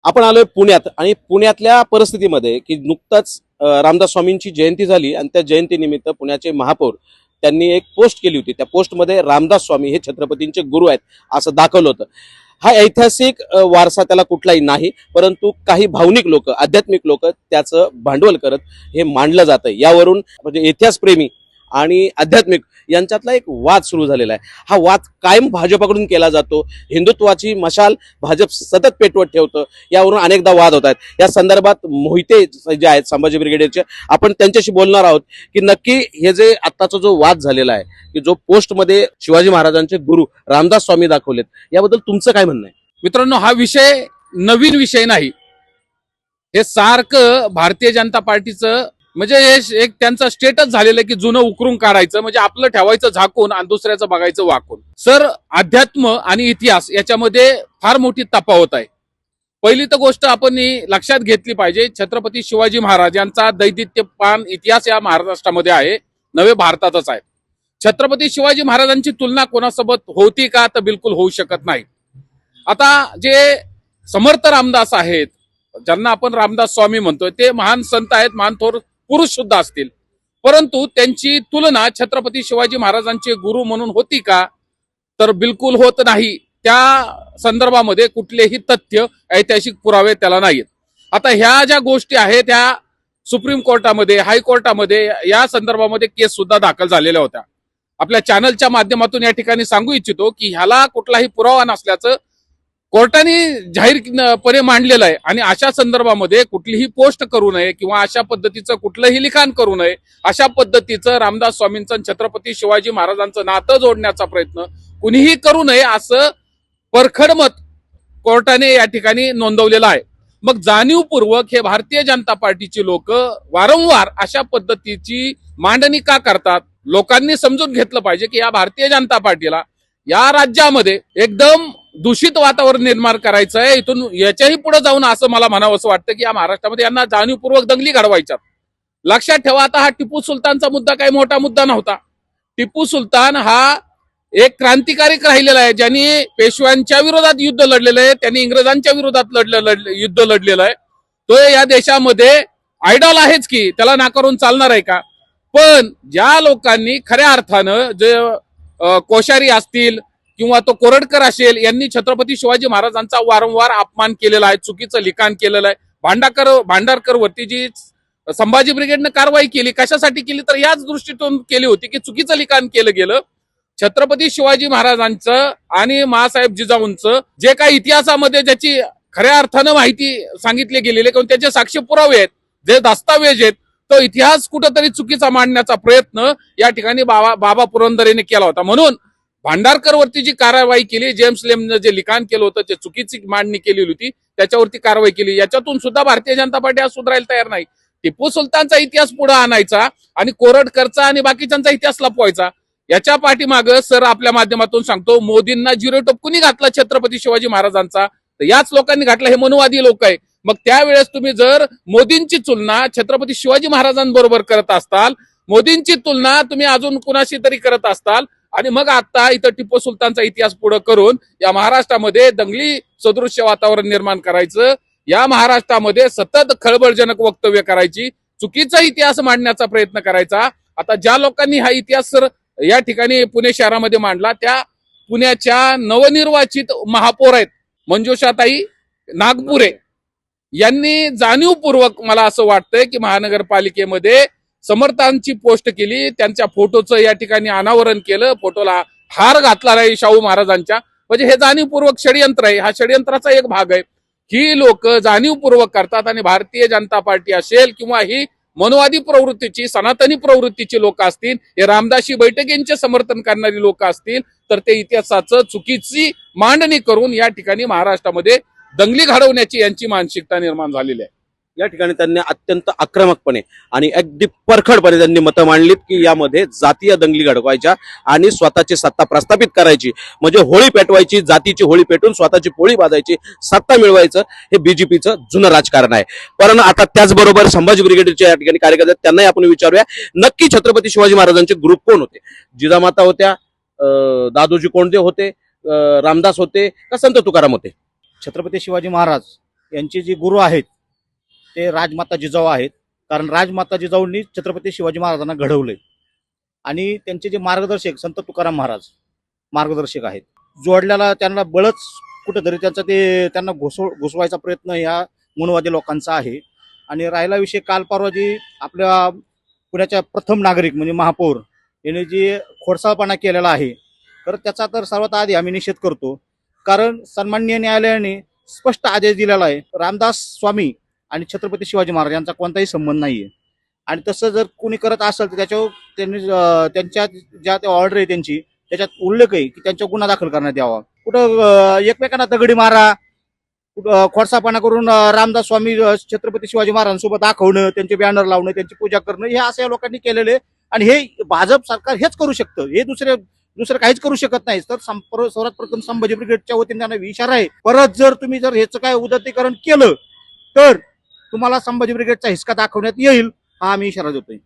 आपण आलोय पुण्यात आणि पुण्यातल्या परिस्थितीमध्ये की नुकताच रामदास स्वामींची जयंती झाली आणि त्या जयंतीनिमित्त पुण्याचे महापौर त्यांनी एक पोस्ट केली होती. त्या पोस्टमध्ये रामदास स्वामी हे छत्रपतींचे गुरु आहेत असं दाखवलं होतं. हा ऐतिहासिक वारसा त्याला कुठलाही नाही, परंतु काही भावनिक लोक, आध्यात्मिक लोक त्याचं भांडवल करत हे मांडलं जातं. यावरून म्हणजे इतिहासप्रेमी आणि आध्यात्मिक यांच्यातला एक वाद सुरू झालेला आहे. हा वाद कायम भाजपकडून केला जातो. हिंदुत्वाची मशाल भाजप सतत पेटवत ठेवतं. यावरून अनेकदा वाद होत आहेत. या संदर्भात मोहिते जे आहेत संभाजी ब्रिगेडचे, आपण त्यांच्याशी बोलणार आहोत की नक्की हे जे आत्ताचा जो वाद झालेला आहे की जो पोस्टमध्ये शिवाजी महाराजांचे गुरु रामदास स्वामी दाखवलेत, याबद्दल तुमचं काय म्हणणं आहे? मित्रांनो, हा विषय नवीन विषय नाही. हे सारखं भारतीय जनता पार्टीचं म्हणजे हे एक त्यांचा स्टेटस झालेलं आहे की जुनं उकरून काढायचं, म्हणजे आपलं ठेवायचं झाकून आणि दुसऱ्याचं बघायचं वाकून. सर, अध्यात्म आणि इतिहास याच्यामध्ये फार मोठी तफावत आहे. पहिली तर गोष्ट आपण ही लक्षात घेतली पाहिजे, छत्रपती शिवाजी महाराज यांचा दैदिप्यमान इतिहास या महाराष्ट्रामध्ये आहे, नवे भारतातच आहे. छत्रपती शिवाजी महाराजांची तुलना कोणासोबत होती का? तर बिलकुल होऊ शकत नाही. आता जे समर्थ रामदास आहेत, ज्यांना आपण रामदास स्वामी म्हणतोय, ते महान संत आहेत, महान थोर पुरुष सुद्धा असतील, परंतु त्यांची तुलना छत्रपती शिवाजी महाराजांचे गुरु म्हणून होती का? तर बिलकुल होत नाही. त्या संदर्भामध्ये कुठलेही तथ्य, ऐतिहासिक पुरावे त्याला नाहीत. आता ह्या ज्या गोष्टी आहेत त्या सुप्रीम कोर्टामध्ये, हायकोर्टामध्ये या संदर्भामध्ये केस सुद्धा दाखल झालेल्या होत्या. आपल्या चॅनलच्या माध्यमातून या ठिकाणी सांगू इच्छितो की ह्याला कुठलाही पुरावा नसल्याचं कोर्टाने जाहीरपणे मांडलेलं आहे आणि अशा संदर्भामध्ये कुठलीही पोस्ट करू नये किंवा अशा पद्धतीचं कुठलंही लिखाण करू नये. अशा पद्धतीचं रामदास स्वामींचं छत्रपती शिवाजी महाराजांचं नातं जोडण्याचा प्रयत्न कुणीही करू नये असं परखड मत कोर्टाने या ठिकाणी नोंदवलेलं आहे. मग जाणीवपूर्वक हे भारतीय जनता पार्टीची लोक वारंवार अशा पद्धतीची मांडणी का करतात? लोकांनी समजून घेतलं पाहिजे की या भारतीय जनता पार्टीला या राज्यामध्ये एकदम दूषित वातावरण निर्माण करायचं आहे. इथून याच्याही पुढे जाऊन असं मला म्हणावं असं वाटतं की या महाराष्ट्रामध्ये यांना जाणीवपूर्वक दंगली घडवायच्यात. लक्षात ठेवा, आता हा टिपू सुलतानचा मुद्दा काही मोठा मुद्दा नव्हता. टिपू सुलतान हा एक क्रांतिकारक राहिलेला आहे, ज्यांनी पेशव्यांच्या विरोधात युद्ध लढलेलं आहे, त्यांनी इंग्रजांच्या विरोधात युद्ध लढलेलं आहे. तो या देशामध्ये आयडॉल आहेच की, त्याला नाकारून चालणार आहे का? पण ज्या लोकांनी खऱ्या अर्थानं जे कोश्यारी असतील किंवा तो कोरडकर असेल, यांनी छत्रपती शिवाजी महाराजांचा वारंवार अपमान केलेला आहे, चुकीचं लिखाण केलेलं आहे. भांडारकर वरती जी संभाजी ब्रिगेडनं कारवाई केली, कशासाठी केली? तर याच दृष्टीतून केली होती की चुकीचं लिखाण केलं गेलं. छत्रपती शिवाजी महाराजांचं आणि माँसाहेब जिजाऊंचं जे काही इतिहासामध्ये ज्याची खऱ्या अर्थानं माहिती सांगितली गेलेली किंवा त्याचे साक्ष पुरावे आहेत, जे दस्तावेज आहेत, तो इतिहास कुठंतरी चुकीचा मांडण्याचा प्रयत्न या ठिकाणी बाबा पुरंदरेने केला होता. म्हणून भांडारकरवरती जी कारवाई केली, जेम्स लेमनं जे लिखाण केलं होतं, ते चुकीची मांडणी केलेली होती, त्याच्यावरती कारवाई केली. याच्यातून सुद्धा भारतीय जनता पार्टी आज सुधारायला तयार नाही. टिपू सुलतानचा इतिहास पुढे आणायचा आणि कोरडकरचा आणि बाकीच्यांचा इतिहास लपवायचा. याच्या पाठीमागं सर आपल्या माध्यमातून सांगतो, मोदींना जिरो टपकुनी घातला छत्रपती शिवाजी महाराजांचा, तर याच लोकांनी घातला. हे मनुवादी लोक आहे. मग त्यावेळेस तुम्ही जर मोदींची तुलना छत्रपती शिवाजी महाराजांबरोबर करत असताल, मोदींची तुलना तुम्ही अजून कुणाशी तरी करत असताल आणि मग आता इथं टिपू सुलतानचा इतिहास पुढे करून या महाराष्ट्रामध्ये दंगली सदृश्य वातावरण निर्माण करायचं, या महाराष्ट्रामध्ये सतत खळबळजनक वक्तव्य करायची, चुकीचा इतिहास मांडण्याचा प्रयत्न करायचा. आता ज्या लोकांनी हा इतिहास सर या ठिकाणी पुणे शहरामध्ये मांडला, त्या पुण्याच्या नवनिर्वाचित महापौर आहेत मंजुषाताई नागपुरे, यांनी जाणीवपूर्वक मला असं वाटतंय की महानगरपालिकेमध्ये समर्थांची पोस्ट केली, त्यांच्या फोटोचं या ठिकाणी अनावरण केलं, फोटोला हार घातला नाही शाहू महाराजांच्या. म्हणजे हे जाणीवपूर्वक षडयंत्र आहे. हा षडयंत्राचा एक भाग आहे. ही लोक जाणीवपूर्वक करतात आणि भारतीय जनता पार्टी असेल किंवा ही मनोवादी प्रवृत्तीची, सनातनी प्रवृत्तीची लोक असतील, हे रामदासी बैठकींचे समर्थन करणारी लोक असतील, तर ते इतिहासाचं चुकीची मांडणी करून या ठिकाणी महाराष्ट्रामध्ये दंगली घडवण्याची यांची मानसिकता निर्माण झालेली आहे. या ठिकाणी त्यांनी अत्यंत आक्रमकपणे आणि अगदी परखडपणे त्यांनी मतं मांडलीत की यामध्ये जातीय दंगली घडवायच्या आणि स्वतःची सत्ता प्रस्थापित करायची, म्हणजे होळी पेटवायची, जातीची होळी पेटून स्वतःची पोळी बाजायची, सत्ता मिळवायचं, हे बीजेपीचं जुनं राजकारण आहे. पण आता त्याचबरोबर संभाजी ब्रिगेडचे या ठिकाणी कार्यकर्ते, त्यांनाही आपण विचारूया, नक्की छत्रपती शिवाजी महाराजांचे ग्रुप कोण होते? जिजामाता होत्या, दादोजी कोंडदेव होते, रामदास होते का संत तुकाराम होते? छत्रपती शिवाजी महाराज यांचे जे गुरु आहेत ते राजमाता जिजाऊ आहेत. कारण राजमाता जिजाऊंनी छत्रपती शिवाजी महाराजांना घडवले आणि त्यांचे जे मार्गदर्शक संत तुकाराम महाराज मार्गदर्शक आहेत. जोडल्याला त्यांना बळच कुठेतरी त्यांना घुसवायचा प्रयत्न या मनुवादी लोकांचा आहे. आणि राहिला विषय काल परवा जी आपल्या पुण्याच्या प्रथम नागरिक म्हणजे महापौर यांनी जी खोडसाळपणा केलेला आहे तर त्याचा तर सर्वात आधी आम्ही निषेध करतो. कारण सन्माननीय न्यायालयाने स्पष्ट आदेश दिलेला आहे, रामदास स्वामी आणि छत्रपती शिवाजी महाराज यांचा कोणताही संबंध नाहीये. आणि तसं जर कोणी करत असेल तर त्याच्यावर त्यांनी त्यांच्या ज्या त्या ऑर्डर आहे त्यांची त्याच्यात उल्लेख आहे की त्यांच्यावर गुन्हा दाखल करण्यात यावा. कुठं एकमेकांना दगडी मारा, कुठं खोडसाळपणा करून रामदास स्वामी छत्रपती शिवाजी महाराजांसोबत दाखवणं, त्यांचे बॅनर लावणं, त्यांची पूजा करणं हे असं या लोकांनी केलेले. आणि हे भाजप सरकार हेच करू शकतं, हे दुसरं काहीच करू शकत नाही. तर सर्वात प्रथम संभाजी ब्रिगेडच्या वतीने त्यांना इशारा आहे, परत जर तुम्ही ह्याचं काय उदात्तीकरण केलं तर तुम्हाला संभाजी ब्रिगेडचा हिसका दाखवण्यात येईल, हा आम्ही इशारा देतोय.